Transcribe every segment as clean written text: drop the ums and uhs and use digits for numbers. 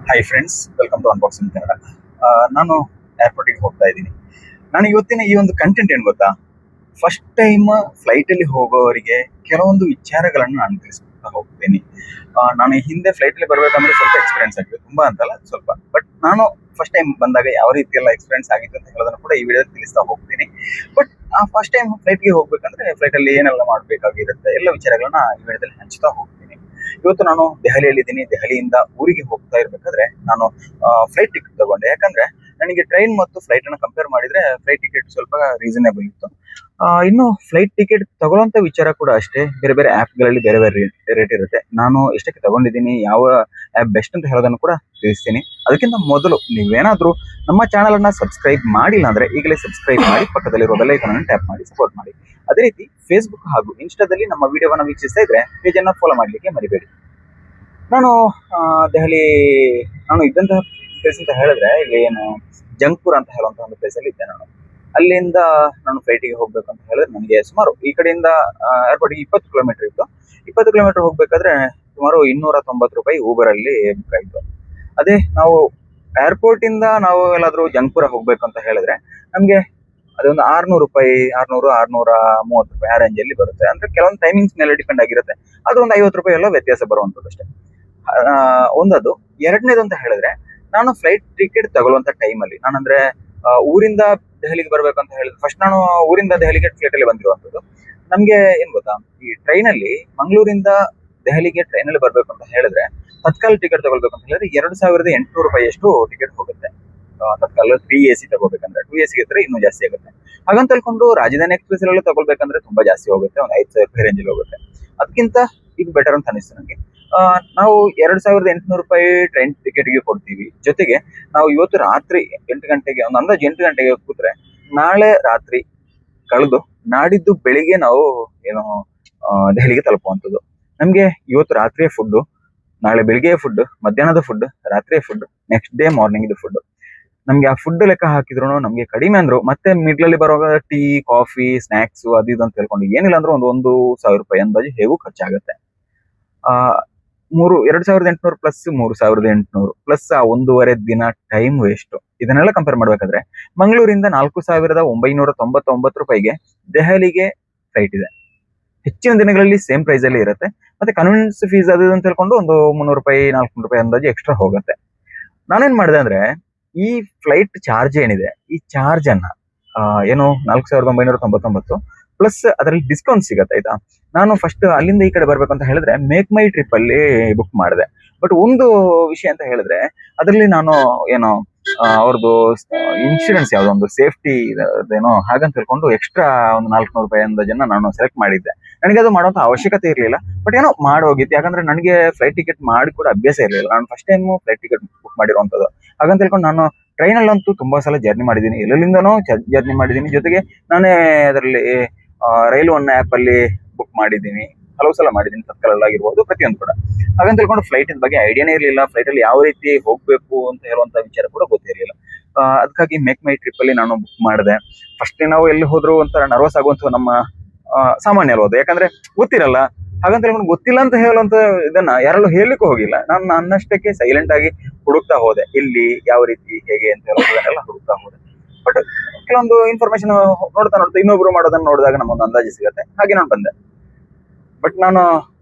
Hi friends, welcome to unboxing Kannada. ನಾನು ಏರ್ಪೋರ್ಟಿಗೆ ಹೋಗ್ತಾ ಇದ್ದೀನಿ. ನಾನು ಇವತ್ತಿನ ಈ ಒಂದು ಕಂಟೆಂಟ್ ಏನು ಗೊತ್ತಾ, ಫಸ್ಟ್ ಟೈಮ್ ಫ್ಲೈಟಲ್ಲಿ ಹೋಗೋವರಿಗೆ ಕೆಲವೊಂದು ವಿಚಾರಗಳನ್ನು ನಾನು ತಿಳಿಸ್ತಾ ಹೋಗ್ತೀನಿ. ನಾನು ಹಿಂದೆ ಫ್ಲೈಟಲ್ಲಿ ಬರಬೇಕಂದ್ರೆ ಸ್ವಲ್ಪ ಎಕ್ಸ್ಪೀರಿಯನ್ಸ್ ಆಗಿದೆ, ತುಂಬ ಅಂತಲ್ಲ ಸ್ವಲ್ಪ. ಬಟ್ ನಾನು ಫಸ್ಟ್ ಟೈಮ್ ಬಂದಾಗ ಯಾವ ರೀತಿ ಎಲ್ಲ ಎಕ್ಸ್ಪೀರಿಯನ್ಸ್ ಆಗಿತ್ತು ಅಂತ ಹೇಳೋದನ್ನು ಕೂಡ ಈ ವಿಡಿಯೋದಲ್ಲಿ ತಿಳಿಸ್ತಾ ಹೋಗ್ತೀನಿ. ಬಟ್ ಆ ಫಸ್ಟ್ ಟೈಮ್ ಫ್ಲೈಟ್ಗೆ ಹೋಗ್ಬೇಕಂದ್ರೆ ಫ್ಲೈಟಲ್ಲಿ ಏನೆಲ್ಲ ಮಾಡಬೇಕಾಗಿರುತ್ತೆ ಎಲ್ಲ ವಿಚಾರಗಳನ್ನ ಈ ವಿಡಿಯೋದಲ್ಲಿ ಹಂಚ್ತಾ ಹೋಗ್ತೀನಿ. ಇವತ್ತು ನಾನು ದೆಹಲಿಯಲ್ಲಿದ್ದೀನಿ. ದೆಹಲಿಯಿಂದ ಊರಿಗೆ ಹೋಗ್ತಾ ಇರ್ಬೇಕಾದ್ರೆ ನಾನು ಫ್ಲೈಟ್ ಟಿಕೆಟ್ ತಗೊಂಡೆ. ಯಾಕಂದ್ರೆ ನನಗೆ ಟ್ರೈನ್ ಮತ್ತು ಫ್ಲೈಟ್ ಅನ್ನ ಕಂಪೇರ್ ಮಾಡಿದ್ರೆ ಫ್ಲೈಟ್ ಟಿಕೆಟ್ ಸ್ವಲ್ಪ ರೀಸನೇಬಲ್ ಇತ್ತು. ಇನ್ನು ಫ್ಲೈಟ್ ಟಿಕೆಟ್ ತಗೊಳ್ಳೋಂಥ ವಿಚಾರ ಕೂಡ ಅಷ್ಟೇ, ಬೇರೆ ಬೇರೆ ಆ್ಯಪ್ಗಳಲ್ಲಿ ಬೇರೆ ಬೇರೆ ರೇಟ್ ಇರುತ್ತೆ. ನಾನು ಎಷ್ಟಕ್ಕೆ ತಗೊಂಡಿದ್ದೀನಿ, ಯಾವ ಆ್ಯಪ್ ಬೆಸ್ಟ್ ಅಂತ ಹೇಳೋದನ್ನು ಕೂಡ ತಿಳಿಸ್ತೀನಿ. ಅದಕ್ಕಿಂತ ಮೊದಲು ನೀವೇನಾದರೂ ನಮ್ಮ ಚಾನಲನ್ನು ಸಬ್ಸ್ಕ್ರೈಬ್ ಮಾಡಿಲ್ಲ ಅಂದರೆ ಈಗಲೇ ಸಬ್ಸ್ಕ್ರೈಬ್ ಮಾಡಿ, ಪಕ್ಕದಲ್ಲಿರೋ ಬೆಲ್ ಐಕಾನ್ ಅನ್ನು ಟ್ಯಾಪ್ ಮಾಡಿ ಸಪೋರ್ಟ್ ಮಾಡಿ. ಅದೇ ರೀತಿ ಫೇಸ್ಬುಕ್ ಹಾಗೂ ಇನ್ಸ್ಟಾದಲ್ಲಿ ನಮ್ಮ ವಿಡಿಯೋವನ್ನು ವೀಕ್ಷಿಸ್ತಾ ಇದ್ರೆ ಪೇಜನ್ನು ಫಾಲೋ ಮಾಡಲಿಕ್ಕೆ ಮರಿಬೇಡಿ. ನಾನು ದೆಹಲಿ ನಾನು ಇದ್ದಂತಹ ಪ್ಲೇಸ್ ಅಂತ ಹೇಳಿದ್ರೆ ಇಲ್ಲಿ ಏನು ಜಂಗ್ಪುರ್ ಅಂತ ಹೇಳುವಂತಹ ಒಂದು ಪ್ಲೇಸಲ್ಲಿ ಇದ್ದೆ ನಾನು. ಅಲ್ಲಿಂದ ನಾನು ಫ್ಲೈಟಿಗೆ ಹೋಗ್ಬೇಕು ಅಂತ ಹೇಳಿದ್ರೆ ನನಗೆ ಸುಮಾರು ಈ ಕಡೆಯಿಂದ ಏರ್ಪೋರ್ಟ್ಗೆ 20 ಕಿಲೋಮೀಟರ್ ಇತ್ತು. 20 ಕಿಲೋಮೀಟರ್ ಹೋಗ್ಬೇಕಾದ್ರೆ ಸುಮಾರು 290 ರೂಪಾಯಿ ಊಬರಲ್ಲಿ ಬುಕ್ ಆಯಿತು. ಅದೇ ನಾವು ಏರ್ಪೋರ್ಟಿಂದ ನಾವು ಎಲ್ಲಾದರೂ ಜಂಗ್ಪುರ ಹೋಗ್ಬೇಕು ಅಂತ ಹೇಳಿದ್ರೆ ನಮಗೆ ಅದೊಂದು 600 ರೂಪಾಯಿ, 630 ರೂಪಾಯಿ ಆ ರೇಂಜಲ್ಲಿ ಬರುತ್ತೆ. ಅಂದ್ರೆ ಕೆಲವೊಂದು ಟೈಮಿಂಗ್ಸ್ ಮೇಲೆ ಡಿಪೆಂಡ್ ಆಗಿರುತ್ತೆ. ಅದು ಒಂದು 50 ರೂಪಾಯಿ ಎಲ್ಲ ವ್ಯತ್ಯಾಸ ಬರುವಂಥದ್ದು ಅಷ್ಟೇ. ಒಂದದು. ಎರಡನೇದು ಅಂತ ಹೇಳಿದ್ರೆ, ನಾನು ಫ್ಲೈಟ್ ಟಿಕೆಟ್ ತಗೊಳ್ಳುವಂತ ಟೈಮಲ್ಲಿ ನಾನಂದ್ರೆ ಊರಿಂದ ದೆಹಲಿಗೆ ಬರ್ಬೇಕಂತ ಹೇಳಿದ್ರೆ ಫಸ್ಟ್ ನಾನು ಊರಿಂದ ದೆಹಲಿಗೆ ಫ್ಲೈಟಲ್ಲಿ ಬಂದಿರುವಂಥದ್ದು. ನಮಗೆ ಏನ್ ಗೊತ್ತಾ, ಈ ಟ್ರೈನಲ್ಲಿ ಮಂಗಳೂರಿಂದ ದೆಹಲಿಗೆ ಟ್ರೈನಲ್ಲಿ ಬರ್ಬೇಕು ಅಂತ ಹೇಳಿದ್ರೆ ತತ್ಕಾಲ್ ಟಿಕೆಟ್ ತಗೊಳ್ಬೇಕು ಅಂತ ಹೇಳಿದ್ರೆ 2800 ರೂಪಾಯಿ ಅಷ್ಟು ಟಿಕೆಟ್ ಹೋಗುತ್ತೆ. ತತ್ಕಾಲ್ 3AC ತಗೋಬೇಕಂದ್ರೆ 2AC ಇದ್ರೆ ಇನ್ನೂ ಜಾಸ್ತಿ ಆಗುತ್ತೆ. ಹಾಗಂತ ಹೇಳ್ಕೊಂಡು ರಾಜಧಾನಿ ಎಕ್ಸ್ಪ್ರೆಸ್ ಎಲ್ಲ ತಗೊಳ್ಬೇಕಂದ್ರೆ ತುಂಬಾ ಜಾಸ್ತಿ ಹೋಗುತ್ತೆ, ಒಂದು 5000 ರೂಪಾಯಿ ರೇಂಜಲ್ಲಿ ಹೋಗುತ್ತೆ. ಅದಕ್ಕಿಂತ ಇದು ಬೆಟರ್ ಅಂತ ಅನಿಸ್ತು ನನಗೆ. ನಾವು 2800 ರೂಪಾಯಿ ಟ್ರೈನ್ ಟಿಕೆಟ್ಗೆ ಕೊಡ್ತೀವಿ. ಜೊತೆಗೆ ನಾವು ಇವತ್ತು ರಾತ್ರಿ 8 ಗಂಟೆಗೆ, ಒಂದು ಅಂದಾಜು 8 ಗಂಟೆಗೆ ಕೂತ್ರೆ ನಾಳೆ ರಾತ್ರಿ ಕಳೆದು ನಾಡಿದ್ದು ಬೆಳಿಗ್ಗೆ ನಾವು ಏನು ದೆಹಲಿಗೆ ತಲುಪುವಂಥದ್ದು. ನಮಗೆ ಇವತ್ತು ರಾತ್ರಿಯ ಫುಡ್, ನಾಳೆ ಬೆಳಿಗ್ಗೆ ಫುಡ್, ಮಧ್ಯಾಹ್ನದ ಫುಡ್, ರಾತ್ರಿಯ ಫುಡ್, ನೆಕ್ಸ್ಟ್ ಡೇ ಮಾರ್ನಿಂಗ್ ಇದು ಫುಡ್. ನಮ್ಗೆ ಆ ಫುಡ್ ಲೆಕ್ಕ ಹಾಕಿದ್ರು ನಮ್ಗೆ ಕಡಿಮೆ ಅಂದ್ರು ಮತ್ತೆ ಮಿಡ್ಲಲ್ಲಿ ಬರುವಾಗ ಟೀ, ಕಾಫಿ, ಸ್ನಾಕ್ಸ್ ಅದು ಇದು ಅಂತ ಹೇಳ್ಕೊಂಡು ಏನಿಲ್ಲ ಅಂದ್ರೆ ಒಂದು 1000 ರೂಪಾಯಿ ಅಂದಾಜು ಹೇಗೂ ಖರ್ಚಾಗುತ್ತೆ. 2800 ಪ್ಲಸ್ 3800 ಪ್ಲಸ್ ಆ ಒಂದೂವರೆ ದಿನ ಟೈಮ್ ವೇಸ್ಟ್. ಇದನ್ನೆಲ್ಲ ಕಂಪೇರ್ ಮಾಡ್ಬೇಕಾದ್ರೆ ಮಂಗಳೂರಿಂದ 4999 ರೂಪಾಯಿಗೆ ದೆಹಲಿಗೆ ಫ್ಲೈಟ್ ಇದೆ. ಹೆಚ್ಚಿನ ದಿನಗಳಲ್ಲಿ ಸೇಮ್ ಪ್ರೈಸ್ ಅಲ್ಲಿ ಇರುತ್ತೆ. ಮತ್ತೆ ಕನ್ವೀನಿಯನ್ಸ್ ಫೀಸ್ ಅದು ಅಂತ ಹೇಳ್ಕೊಂಡು ಒಂದು 300 ರೂಪಾಯಿ 400 ರೂಪಾಯಿ ಅಂದಾಜು ಎಕ್ಸ್ಟ್ರಾ ಹೋಗುತ್ತೆ. ನಾನೇನ್ ಮಾಡಿದೆ ಅಂದ್ರೆ, ಈ ಫ್ಲೈಟ್ ಚಾರ್ಜ್ ಏನಿದೆ, ಈ ಚಾರ್ಜ್ ಅನ್ನ ಏನು 4999 ಪ್ಲಸ್ ಅದರಲ್ಲಿ ಡಿಸ್ಕೌಂಟ್ ಸಿಗತ್ತೆ ಆಯ್ತಾ. ನಾನು ಫಸ್ಟ್ ಅಲ್ಲಿಂದ ಈ ಕಡೆ ಬರ್ಬೇಕು ಅಂತ ಹೇಳಿದ್ರೆ ಮೇಕ್ ಮೈ ಟ್ರಿಪ್ ಅಲ್ಲಿ ಬುಕ್ ಮಾಡಿದೆ. ಬಟ್ ಒಂದು ವಿಷಯ ಅಂತ ಹೇಳಿದ್ರೆ ಅದರಲ್ಲಿ ನಾನು ಏನೋ ಅವ್ರದ್ದು ಇನ್ಶೂರೆನ್ಸ್ ಯಾವುದೋ ಒಂದು ಸೇಫ್ಟಿ ಏನೋ ಹಾಗಂತ ಹೇಳ್ಕೊಂಡು ಎಕ್ಸ್ಟ್ರಾ ಒಂದು 400 ರೂಪಾಯಿ ಅಂದಾಜನ್ನ ನಾನು ಸೆಲೆಕ್ಟ್ ಮಾಡಿದ್ದೆ. ನನಗೆ ಅದು ಮಾಡುವಂತ ಅವಶ್ಯಕತೆ ಇರಲಿಲ್ಲ, ಬಟ್ ಏನೋ ಮಾಡೋಗಿತ್ತು. ಯಾಕಂದ್ರೆ ನನಗೆ ಫ್ಲೈಟ್ ಟಿಕೆಟ್ ಮಾಡಿ ಕೂಡ ಅಭ್ಯಾಸ ಇರಲಿಲ್ಲ. ನಾನು first time flight ticket book ಮಾಡಿರುವಂತದ್ದು. ಹಾಗಂತ ಹೇಳ್ಕೊಂಡು ನಾನು ಟ್ರೈನಲ್ಲಂತೂ ತುಂಬಾ ಸಲ ಜರ್ನಿ ಮಾಡಿದ್ದೀನಿ, ಎಲ್ಲೆಲ್ಲಿಂದನೋ ಜರ್ನಿ ಮಾಡಿದ್ದೀನಿ. ಜೊತೆಗೆ ನಾನೇ ಅದರಲ್ಲಿ ರೈಲು ಒನ್ ಆ್ಯಪ್ ಅಲ್ಲಿ ಬುಕ್ ಮಾಡಿದ್ದೀನಿ, ಹಲವು ಸಲ ಮಾಡಿದ್ದೀನಿ, ತತ್ಕಾಲಲ್ಲಾಗಿರ್ಬೋದು ಪ್ರತಿಯೊಂದು ಕೂಡ. ಹಾಗಂತ ಹೇಳ್ಕೊಂಡು ಫ್ಲೈಟ್ ಬಗ್ಗೆ ಐಡಿಯಾನೇ ಇರಲಿಲ್ಲ. ಫ್ಲೈಟ್ ಅಲ್ಲಿ ಯಾವ ರೀತಿ ಹೋಗ್ಬೇಕು ಅಂತ ಹೇಳುವಂತ ವಿಚಾರ ಕೂಡ ಗೊತ್ತಿರಲಿಲ್ಲ. ಅದಕ್ಕಾಗಿ ಮೇಕ್ ಮೈ ಟ್ರಿಪ್ ಅಲ್ಲಿ ನಾನು ಬುಕ್ ಮಾಡಿದೆ. ಫಸ್ಟ್ ನಾವು ಎಲ್ಲಿ ಹೋದ್ರು ಒಂಥರ ನರ್ವಸ್ ಆಗುವಂತ ನಮ್ಮ ಸಾಮಾನ್ಯ ಅಲ್ವದು, ಯಾಕಂದ್ರೆ ಗೊತ್ತಿರಲ್ಲ. ಹಾಗಂತ ಹೇಳ್ಕೊಂಡು ಗೊತ್ತಿಲ್ಲ ಅಂತ ಹೇಳುವಂತ ಇದನ್ನ ಯಾರಲ್ಲೂ ಹೇಳಲಿಕ್ಕೂ ಹೋಗಿಲ್ಲ. ನಾನು ನನ್ನಷ್ಟಕ್ಕೆ ಸೈಲೆಂಟ್ ಆಗಿ ಹುಡುಕ್ತಾ ಹೋದೆ, ಇಲ್ಲಿ ಯಾವ ರೀತಿ ಹೇಗೆ ಅಂತ ಹೇಳೋದನ್ನೆಲ್ಲ ಹುಡುಕ್ತಾ ಹೋದೆ. ಬಟ್ ಕೆಲವೊಂದು ಇನ್ಫಾರ್ಮೇಶನ್ ನೋಡ್ತಾ ಇನ್ನೊಬ್ರು ಮಾಡೋದನ್ನ ನೋಡಿದಾಗ ನಮ್ಮೊಂದು ಅಂದಾಜು ಸಿಗುತ್ತೆ. ಹಾಗೆ ನಾನು ಬಂದೆ. ಬಟ್ ನಾನು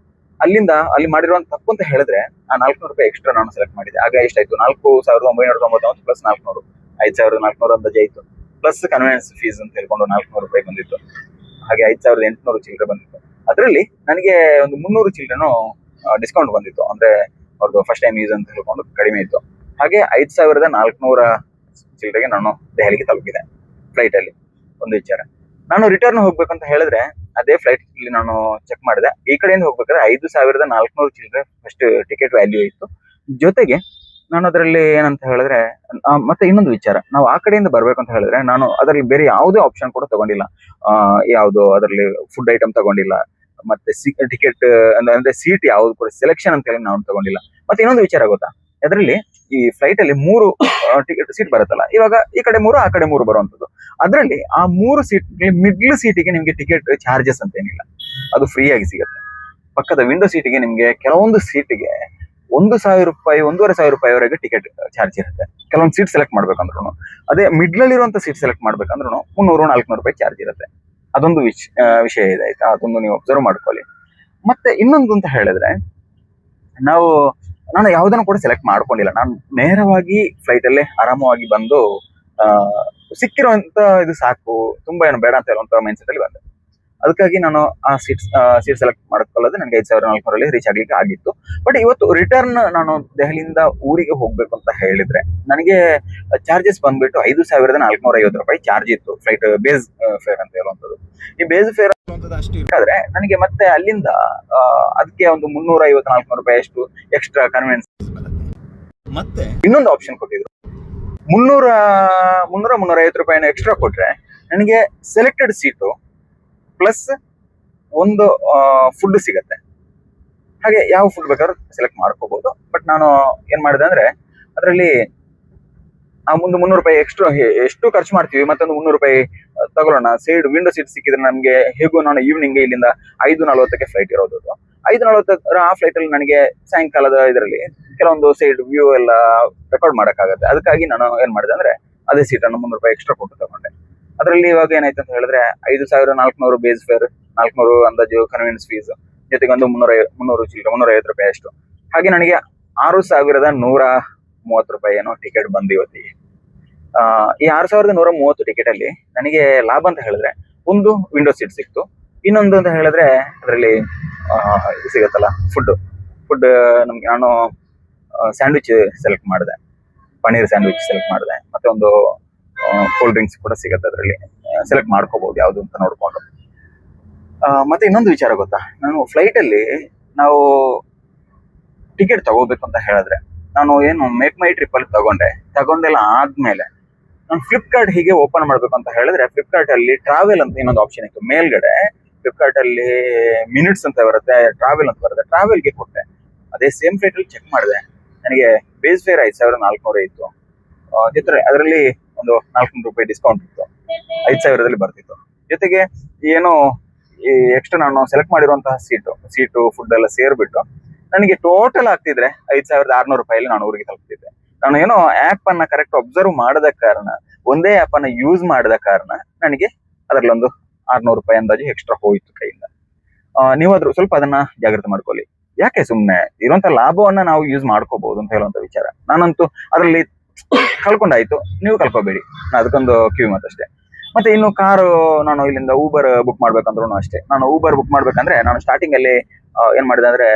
ಅಲ್ಲಿ ಮಾಡಿರುವಂತ ತಪ್ಪು ಅಂತ ಹೇಳಿದ್ರೆ ಆ 400 ರೂಪಾಯಿ ಎಕ್ಸ್ಟ್ರಾ ನಾನು ಸೆಲೆಕ್ಟ್ ಮಾಡಿದೆ. ಆಗ ಎಷ್ಟಾಯ್ತು, 4999 ಪ್ಲಸ್ 400, 5400 ಅಂದಾಜು ಆಯ್ತು. ಪ್ಲಸ್ ಕನ್ವೀನಿಯನ್ಸ್ ಫೀಸ್ ಅಂತ ಹೇಳ್ಕೊಂಡು 400 ರೂಪಾಯಿ ಬಂದಿತ್ತು. ಹಾಗೆ 5800 ಚಿಲ್ಲರೆ ಬಂದಿತ್ತು. ಅದರಲ್ಲಿ ನನಗೆ ಒಂದು 300 ಚಿಲ್ಲರೆನೂ ಡಿಸ್ಕೌಂಟ್ ಬಂದಿತ್ತು. ಅಂದ್ರೆ ಅವ್ರದ್ದು ಫಸ್ಟ್ ಟೈಮ್ ಯೂಸ್ ಅಂತ ಹೇಳ್ಕೊಂಡು ಕಡಿಮೆ ಇತ್ತು. ಹಾಗೆ 5400 ಚಿಲ್ಲರೆಗೆ ನಾನು ದೆಹಲಿಗೆ ತಲುಪಿದೆ ಫ್ಲೈಟ್ ಅಲ್ಲಿ. ಒಂದು ವಿಚಾರ, ನಾನು ರಿಟರ್ನ್ ಹೋಗ್ಬೇಕಂತ ಹೇಳಿದ್ರೆ ಅದೇ ಫ್ಲೈಟ್ ಇಲ್ಲಿ ನಾನು ಚೆಕ್ ಮಾಡಿದೆ. ಈ ಕಡೆಯಿಂದ ಹೋಗ್ಬೇಕಾದ್ರೆ 5400 ಚಿಲ್ಲರೆ ಫಸ್ಟ್ ಟಿಕೆಟ್ ವ್ಯಾಲ್ಯೂ ಇತ್ತು. ಜೊತೆಗೆ ನಾನು ಅದರಲ್ಲಿ ಏನಂತ ಹೇಳಿದ್ರೆ ಮತ್ತೆ ಇನ್ನೊಂದು ವಿಚಾರ, ನಾವು ಆ ಕಡೆಯಿಂದ ಬರ್ಬೇಕು ಅಂತ ಹೇಳಿದ್ರೆ ನಾನು ಅದರಲ್ಲಿ ಬೇರೆ ಯಾವುದೇ ಆಪ್ಷನ್ ಕೂಡ ತಗೊಂಡಿಲ್ಲ. ಯಾವುದು ಅದರಲ್ಲಿ ಫುಡ್ ಐಟಮ್ ತಗೊಂಡಿಲ್ಲ, ಮತ್ತೆ ಟಿಕೆಟ್ ಅಂದ್ರೆ ಸೀಟ್ ಯಾವ್ದು ಕೂಡ ಸೆಲೆಕ್ಷನ್ ಅಂತ ಹೇಳಿ ನಾನು ತಗೊಂಡಿಲ್ಲ. ಮತ್ತೆ ಇನ್ನೊಂದು ವಿಚಾರ ಗೊತ್ತಾ, ಅದರಲ್ಲಿ ಈ ಫ್ಲೈಟ್ ಅಲ್ಲಿ 3 ಟಿಕೆಟ್ ಸೀಟ್ ಬರುತ್ತಲ್ಲ, ಇವಾಗ ಈ ಕಡೆ 3 ಆ ಕಡೆ 3 ಬರುವಂತದ್ದು. ಅದರಲ್ಲಿ ಆ 3 ಸೀಟ್ ಮಿಡ್ಲ್ ಸೀಟಿಗೆ ನಿಮ್ಗೆ ಟಿಕೆಟ್ ಚಾರ್ಜಸ್ ಅಂತ ಏನಿಲ್ಲ, ಅದು ಫ್ರೀ ಆಗಿ ಸಿಗುತ್ತೆ. ಪಕ್ಕದ ವಿಂಡೋ ಸೀಟಿಗೆ ನಿಮ್ಗೆ ಕೆಲವೊಂದು ಸೀಟಿಗೆ 1,000 ರೂಪಾಯಿ 1,500 ರೂಪಾಯಿವರೆಗೆ ಟಿಕೆಟ್ ಚಾರ್ಜ್ ಇರುತ್ತೆ. ಕೆಲವೊಂದು ಸೀಟ್ ಸೆಲೆಕ್ಟ್ ಮಾಡ್ಬೇಕಂದ್ರೂ. ಅದೇ ಮಿಡ್ಲಲ್ಲಿರುವಂತ ಸೀಟ್ ಸೆಲೆಕ್ಟ್ ಮಾಡ್ಬೇಕಂದ್ರೂ 300-400 ರೂಪಾಯಿ ಚಾರ್ಜ್ ಇರುತ್ತೆ. ಅದೊಂದು ವಿಷಯ ಇದೆ ಆಯ್ತಾ, ಅದೊಂದು ನೀವು ಅಬ್ಸರ್ವ್ ಮಾಡ್ಕೊಳ್ಳಿ. ಮತ್ತೆ ಇನ್ನೊಂದು ಅಂತ ಹೇಳಿದ್ರೆ, ನಾನು ಯಾವುದನ್ನು ಕೂಡ ಸೆಲೆಕ್ಟ್ ಮಾಡ್ಕೊಂಡಿಲ್ಲ. ನಾನು ನೇರವಾಗಿ ಫ್ಲೈಟ್ ಅಲ್ಲೇ ಆರಾಮವಾಗಿ ಬಂದು ಸಿಕ್ಕಿರುವಂತ ಇದು ಸಾಕು, ತುಂಬಾ ಏನು ಬೇಡ ಅಂತ ಹೇಳುವಂತ ಮೈಂಡ್ ಸೆಟ್ ಅಲ್ಲಿ ಬಂದೆ. ಅದಕ್ಕಾಗಿ ನಾನು ಆ ಸೀಟ್ ಸೆಲೆಕ್ಟ್ ಮಾಡ್ಕೊಳ್ಳೋದು ನನಗೆ 5,400 ರೀಚ್ ಆಗ್ಲಿಕ್ಕೆ ಆಗಿತ್ತು. ಬಟ್ ಇವತ್ತು ರಿಟರ್ನ್ ನಾನು ದೆಹಲಿಯಿಂದ ಊರಿಗೆ ಹೋಗ್ಬೇಕು ಅಂತ ಹೇಳಿದ್ರೆ ನನಗೆ ಚಾರ್ಜಸ್ ಬಂದ್ಬಿಟ್ಟು 5,450 ರೂಪಾಯಿ ಚಾರ್ಜ್ ಇತ್ತು. ಫ್ಲೈಟ್ ಬೇಸ್ ಫೇರ್ ಅಂತ ಹೇಳುವಂಥದ್ದು. ಈ ಬೇಸ್ ಫೇರ್ ಅಷ್ಟಾದ್ರೆ ನನಗೆ ಮತ್ತೆ ಅಲ್ಲಿಂದ ಅದಕ್ಕೆ ಒಂದು 350-400 ರೂಪಾಯಿ ಅಷ್ಟು ಎಕ್ಸ್ಟ್ರಾ ಕನ್ವೆನ್ಸ್. ಮತ್ತೆ ಇನ್ನೊಂದು ಆಪ್ಷನ್ ಕೊಟ್ಟಿದ್ರು, 300-350 ರೂಪಾಯಿನ ಎಕ್ಸ್ಟ್ರಾ ಕೊಟ್ರೆ ನನಗೆ ಸೆಲೆಕ್ಟೆಡ್ ಸೀಟು ಪ್ಲಸ್ ಒಂದು ಫುಡ್ ಸಿಗತ್ತೆ. ಹಾಗೆ ಯಾವ ಫುಡ್ ಬೇಕಾದ್ರೂ ಸೆಲೆಕ್ಟ್ ಮಾಡ್ಕೋಬಹುದು. ಬಟ್ ನಾನು ಏನ್ ಮಾಡಿದೆ ಅಂದ್ರೆ, ಅದರಲ್ಲಿ ಆ ಒಂದು 300 ರೂಪಾಯಿ ಎಕ್ಸ್ಟ್ರಾ ಎಷ್ಟು ಖರ್ಚು ಮಾಡ್ತೀವಿ, ಮತ್ತೊಂದು 300 ರೂಪಾಯಿ ತಗೊಳ್ಳೋಣ. ವಿಂಡೋ ಸೀಟ್ ಸಿಕ್ಕಿದ್ರೆ ನಮ್ಗೆ ಹೇಗೂ ನಾನು ಈವ್ನಿಂಗ್ ಇಲ್ಲಿಂದ 5:40ಕ್ಕೆ ಫ್ಲೈಟ್ ಇರೋದು. 5:40 ಆ ಫ್ಲೈಟ್ ಅಲ್ಲಿ ನನಗೆ ಸಾಯಂಕಾಲದ ಇದರಲ್ಲಿ ಕೆಲವೊಂದು ಸೈಡ್ ವ್ಯೂ ಎಲ್ಲ ರೆಕಾರ್ಡ್ ಮಾಡಕ್ಕಾಗತ್ತೆ. ಅದಕ್ಕಾಗಿ ನಾನು ಏನ್ ಮಾಡಿದೆ ಅಂದ್ರೆ ಅದೇ ಸೀಟನ್ನು 300 ರೂಪಾಯಿ ಎಕ್ಸ್ಟ್ರಾ ಕೊಟ್ಟು ತಗೊಂಡೆ. ಅದರಲ್ಲಿ ಇವಾಗ ಏನಾಯ್ತು ಅಂತ ಹೇಳಿದ್ರೆ 5,400 ಬೇಸ್ ಫೇರ್, 400 ಅಂದಾಜು ಕನ್ವೀನಿಯನ್ಸ್ ಫೀಸ್, ಜೊತೆಗೆ ಒಂದು 350 ರೂಪಾಯಿ ಅಷ್ಟು. ಹಾಗೆ ನನಗೆ 6,130 ರೂಪಾಯಿ ಏನೋ ಟಿಕೆಟ್ ಬಂದು ಇವತ್ತಿಗೆ. ಈ 6,130 ಟಿಕೆಟ್ ಅಲ್ಲಿ ನನಗೆ ಲಾಭ ಅಂತ ಹೇಳಿದ್ರೆ, ಒಂದು ವಿಂಡೋ ಸೀಟ್ ಸಿಕ್ತು, ಇನ್ನೊಂದು ಅಂತ ಹೇಳಿದ್ರೆ ಅದರಲ್ಲಿ ಇದು ಸಿಗತ್ತಲ್ಲ ಫುಡ್ ನಮ್ಗೆ. ನಾನು ಸ್ಯಾಂಡ್ವಿಚ್ ಸೆಲೆಕ್ಟ್ ಮಾಡಿದೆ, ಪನ್ನೀರ್ ಸ್ಯಾಂಡ್ವಿಚ್ ಸೆಲೆಕ್ಟ್ ಮಾಡಿದೆ. ಮತ್ತೆ ಒಂದು ಕೋಲ್ಡ್ ಡ್ರಿಂಕ್ಸ್ ಕೂಡ ಸಿಗುತ್ತೆ, ಅದರಲ್ಲಿ ಸೆಲೆಕ್ಟ್ ಮಾಡ್ಕೋಬಹುದು ಯಾವುದು ಅಂತ ನೋಡ್ಕೊಂಡು. ಮತ್ತೆ ಇನ್ನೊಂದು ವಿಚಾರ ಗೊತ್ತಾ, ನಾನು ಫ್ಲೈಟ್ ಅಲ್ಲಿ ನಾವು ಟಿಕೆಟ್ ತಗೋಬೇಕು ಅಂತ ಹೇಳಿದ್ರೆ, ನಾನು ಏನು ಮೇಕ್ ಮೈ ಟ್ರಿಪ್ ಅಲ್ಲಿ ತಗೊಂಡೆಲ್ಲ ಆದ್ಮೇಲೆ ನಾನು ಫ್ಲಿಪ್ಕಾರ್ಟ್ ಹೀಗೆ ಓಪನ್ ಮಾಡ್ಬೇಕು ಅಂತ ಹೇಳಿದ್ರೆ, ಫ್ಲಿಪ್ಕಾರ್ಟ್ ಅಲ್ಲಿ ಟ್ರಾವೆಲ್ ಅಂತ ಇನ್ನೊಂದು ಆಪ್ಷನ್ ಇತ್ತು ಮೇಲ್ಗಡೆ. ಫ್ಲಿಪ್ಕಾರ್ಟ್ ಅಲ್ಲಿ ಮಿನಿಟ್ಸ್ ಅಂತ ಬರುತ್ತೆ, ಟ್ರಾವೆಲ್ ಅಂತ ಬರುತ್ತೆ. ಟ್ರಾವೆಲ್ಗೆ ಕೊಟ್ಟೆ, ಅದೇ ಸೇಮ್ ಫ್ಲೈಟ್ ಅಲ್ಲಿ ಚೆಕ್ ಮಾಡಿದೆ, ನನಗೆ ಬೇಸ್ ಫೇರ್ 5,400 ಇತ್ತು. ಜೊತೆ ಅದರಲ್ಲಿ ಒಂದು 400 ರೂಪಾಯಿ ಡಿಸ್ಕೌಂಟ್ ಇತ್ತು, 5,000ದಲ್ಲಿ ಬರ್ತಿತ್ತು. ಜೊತೆಗೆ ಏನೋ ಈ ಎಕ್ಸ್ಟ್ರಾ ನಾನು ಸೆಲೆಕ್ಟ್ ಮಾಡಿರುವಂತಹ ಸೀಟು ಫುಡ್ ಎಲ್ಲ ಸೇರ್ಬಿಟ್ಟು ನನಗೆ ಟೋಟಲ್ ಆಗ್ತಿದ್ರೆ 5,600 ರೂಪಾಯಿಲಿ ನಾನು ಊರಿಗೆ ತಲುಪ್ತಿದ್ದೆ. ನಾನು ಏನೋ ಆಪ್ ಅನ್ನ ಕರೆಕ್ಟ್ ಅಬ್ಸರ್ವ್ ಮಾಡದ ಕಾರಣ, ಒಂದೇ ಆಪ್ ಅನ್ನ ಯೂಸ್ ಮಾಡದ ಕಾರಣ ನನಗೆ ಅದರಲ್ಲಿ ಒಂದು 600 ರೂಪಾಯಿ ಅಂದಾಜು ಎಕ್ಸ್ಟ್ರಾ ಹೋಯ್ತು ಕೈಯಿಂದ. ನೀವಾದ್ರೂ ಸ್ವಲ್ಪ ಅದನ್ನ ಜಾಗ್ರತೆ ಮಾಡ್ಕೊಳ್ಳಿ. ಯಾಕೆ ಸುಮ್ನೆ ಇರುವಂತ ಲಾಭವನ್ನ ನಾವು ಯೂಸ್ ಮಾಡ್ಕೋಬಹುದು ಅಂತ ಹೇಳುವಂತ ವಿಚಾರ. ನಾನಂತೂ ಅದರಲ್ಲಿ ಕಳ್ಕೊಂಡಾಯ್ತು, ನೀವು ಕಳ್ಕೋಬೇಡಿ, ಅದಕ್ಕೊಂದು ಕಿವಿ ಮಾತಷ್ಟೇ. ಮತ್ತೆ ಇನ್ನು ಕಾರು, ನಾನು ಇಲ್ಲಿಂದ ಊಬರ್ ಬುಕ್ ಮಾಡ್ಬೇಕಂದ್ರೂ ಅಷ್ಟೇ. ನಾನು ಊಬರ್ ಬುಕ್ ಮಾಡ್ಬೇಕಂದ್ರೆ ನಾನು ಸ್ಟಾರ್ಟಿಂಗ್ ಅಲ್ಲಿ ಏನ್ ಮಾಡಿದೆ ಅಂದ್ರೆ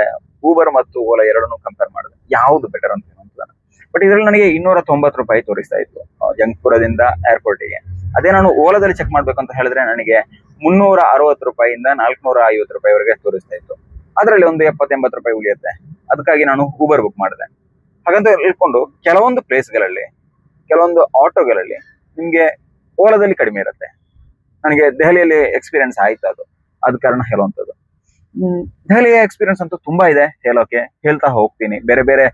ಊಬರ್ ಮತ್ತು ಓಲಾ ಎರಡನ್ನೂ ಕಂಪೇರ್ ಮಾಡಿದೆ, ಯಾವ್ದು ಬೆಟರ್ ಅಂತ ನಾನು. ಬಟ್ ಇದರಲ್ಲಿ ನನಗೆ 290 ರೂಪಾಯಿ ತೋರಿಸ್ತಾ ಇತ್ತು ಜಂಗ್ಪುರದಿಂದ ಏರ್ಪೋರ್ಟಿಗೆ. ಅದೇ ನಾನು ಓಲಾದಲ್ಲಿ ಚೆಕ್ ಮಾಡ್ಬೇಕಂತ ಹೇಳಿದ್ರೆ ನನಗೆ 360 ರೂಪಾಯಿಯಿಂದ 450 ರೂಪಾಯಿವರೆಗೆ ತೋರಿಸ್ತಾ ಇತ್ತು. ಅದರಲ್ಲಿ ಒಂದು 70-80 ರೂಪಾಯಿ ಉಳಿಯುತ್ತೆ. ಅದಕ್ಕಾಗಿ ನಾನು ಊಬರ್ ಬುಕ್ ಮಾಡಿದೆ. ಹಾಗಂತ ಹೇಳ್ಕೊಂಡು ಕೆಲವೊಂದು ಪ್ಲೇಸ್ಗಳಲ್ಲಿ, ಕೆಲವೊಂದು ಆಟೋಗಳಲ್ಲಿ ನಿಮ್ಗೆ ಓಲಾದಲ್ಲಿ ಕಡಿಮೆ ಇರುತ್ತೆ. ನನಗೆ ದೆಹಲಿಯಲ್ಲಿ ಎಕ್ಸ್ಪೀರಿಯನ್ಸ್ ಆಯ್ತು ಅದು, ಅದ ಕಾರಣ ಹೇಳುವಂಥದ್ದು. ದೆಹಲಿಯ ಎಕ್ಸ್ಪೀರಿಯನ್ಸ್ ಅಂತೂ ತುಂಬಾ ಇದೆ, ಹೇಳ್ತಾ ಹೋಗ್ತೀನಿ, ಬೇರೆ ಬೇರೆ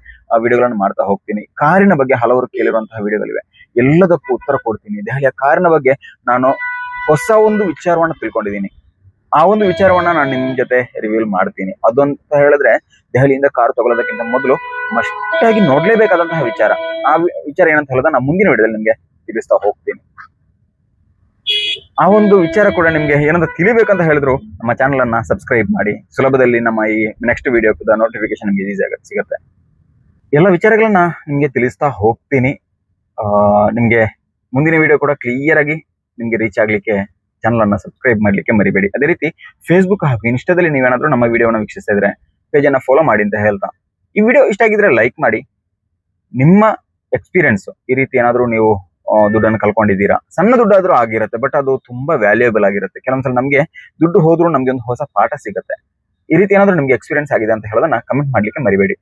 ವಿಡಿಯೋಗಳನ್ನು ಮಾಡ್ತಾ ಹೋಗ್ತೀನಿ. ಕಾರಿನ ಬಗ್ಗೆ ಹಲವರು ಕೇಳಿರುವಂತಹ ವಿಡಿಯೋಗಳಿವೆ, ಎಲ್ಲದಕ್ಕೂ ಉತ್ತರ ಕೊಡ್ತೀನಿ. ದೆಹಲಿಯ ಕಾರಿನ ಬಗ್ಗೆ ನಾನು ಹೊಸ ಒಂದು ವಿಚಾರವನ್ನ ತಿಳ್ಕೊಂಡಿದ್ದೀನಿ. ಆ ಒಂದು ವಿಚಾರವನ್ನ ನಾನು ನಿಮ್ ಜೊತೆ ರಿವೀಲ್ ಮಾಡ್ತೀನಿ. ಅದಂತ ಹೇಳಿದ್ರೆ, ದೆಹಲಿಯಿಂದ ಕಾರ್ ತಗೊಳ್ಳೋದಕ್ಕಿಂತ ಮೊದಲು ಮಸ್ಟಾಗಿ ನೋಡ್ಲೇಬೇಕಾದಂತಹ ವಿಚಾರ. ಆ ವಿಚಾರ ಏನಂತ ಹೇಳಿದ್ರೆ ನಾನು ಮುಂದಿನ ವಿಡಿಯೋದಲ್ಲಿ ನಿಮ್ಗೆ ತಿಳಿಸ್ತಾ ಹೋಗ್ತೀನಿ. ಆ ಒಂದು ವಿಚಾರ ಕೂಡ ನಿಮ್ಗೆ ಏನಾದ್ರು ತಿಳಿಬೇಕಂತ ಹೇಳಿದ್ರು ನಮ್ಮ ಚಾನಲ್ ಅನ್ನ ಸಬ್ಸ್ಕ್ರೈಬ್ ಮಾಡಿ. ಸುಲಭದಲ್ಲಿ ನಮ್ಮ ಈ ನೆಕ್ಸ್ಟ್ ವಿಡಿಯೋದ ನೋಟಿಫಿಕೇಶನ್ ನಿಮ್ಗೆ ಈಸಿ ಸಿಗುತ್ತೆ. ಎಲ್ಲ ವಿಚಾರಗಳನ್ನ ನಿಮ್ಗೆ ತಿಳಿಸ್ತಾ ಹೋಗ್ತೀನಿ. ನಿಮ್ಗೆ ಮುಂದಿನ ವಿಡಿಯೋ ಕೂಡ ಕ್ಲಿಯರ್ ಆಗಿ ನಿಮ್ಗೆ ರೀಚ್ ಆಗ್ಲಿಕ್ಕೆ ಚಾನಲ್ ಅನ್ನ ಸಬ್ಸ್ಕ್ರೈಬ್ ಮಾಡ್ಲಿಕ್ಕೆ ಮರಿಬೇಡಿ. ಅದೇ ರೀತಿ ಫೇಸ್ಬುಕ್ ಹಾಗೂ ಇನ್ಸ್ಟಾದಲ್ಲಿ ನೀವೇನಾದ್ರೂ ನಮ್ಮ ವಿಡಿಯೋನ ವೀಕ್ಷಿಸ್ತಾ ಇದ್ರೆ ಪೇಜ್ ಅನ್ನ ಫಾಲೋ ಮಾಡಿ ಅಂತ ಹೇಳ್ತಾ, ಈ ವಿಡಿಯೋ ಇಷ್ಟ ಆಗಿದ್ರೆ ಲೈಕ್ ಮಾಡಿ. ನಿಮ್ಮ ಎಕ್ಸ್ಪೀರಿಯನ್ಸ್, ಈ ರೀತಿ ಏನಾದ್ರೂ ನೀವು ದುಡ್ಡನ್ನು ಕಳ್ಕೊಂಡಿದ್ದೀರಾ, ಸಣ್ಣ ದುಡ್ಡಾದ್ರೂ ಆಗಿರುತ್ತೆ, ಬಟ್ ಅದು ತುಂಬಾ ವ್ಯಾಲ್ಯೂಯಬಲ್ ಆಗಿರುತ್ತೆ. ಕೆಲವೊಂದ್ಸಲ ನಮ್ಗೆ ದುಡ್ಡು ಹೋದ್ರೂ ನಮ್ಗೆ ಒಂದು ಹೊಸ ಪಾಠ ಸಿಗುತ್ತೆ. ಈ ರೀತಿ ಏನಾದ್ರೂ ನಿಮ್ಗೆ ಎಕ್ಸ್ಪೀರಿಯನ್ಸ್ ಆಗಿದೆ ಅಂತ ಹೇಳೋದನ್ನ ಕಮೆಂಟ್ ಮಾಡ್ಲಿಕ್ಕೆ ಮರಿಬೇಡಿ.